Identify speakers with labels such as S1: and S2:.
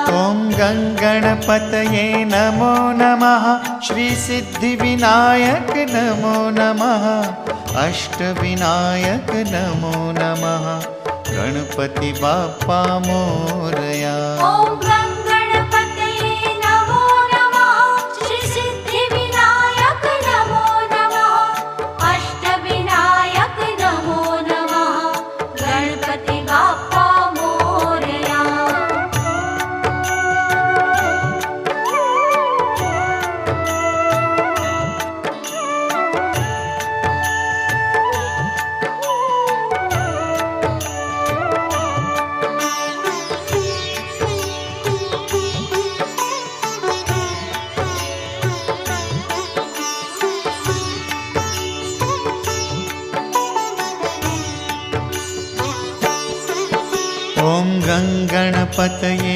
S1: ॐ गङ्गणपतये नमो नमः। श्रीसिद्धिविनायक नमो नमः। अष्टविनायक नमो नमः। गणपति बाप्पा मोरया। ॐ गङ्गणपतये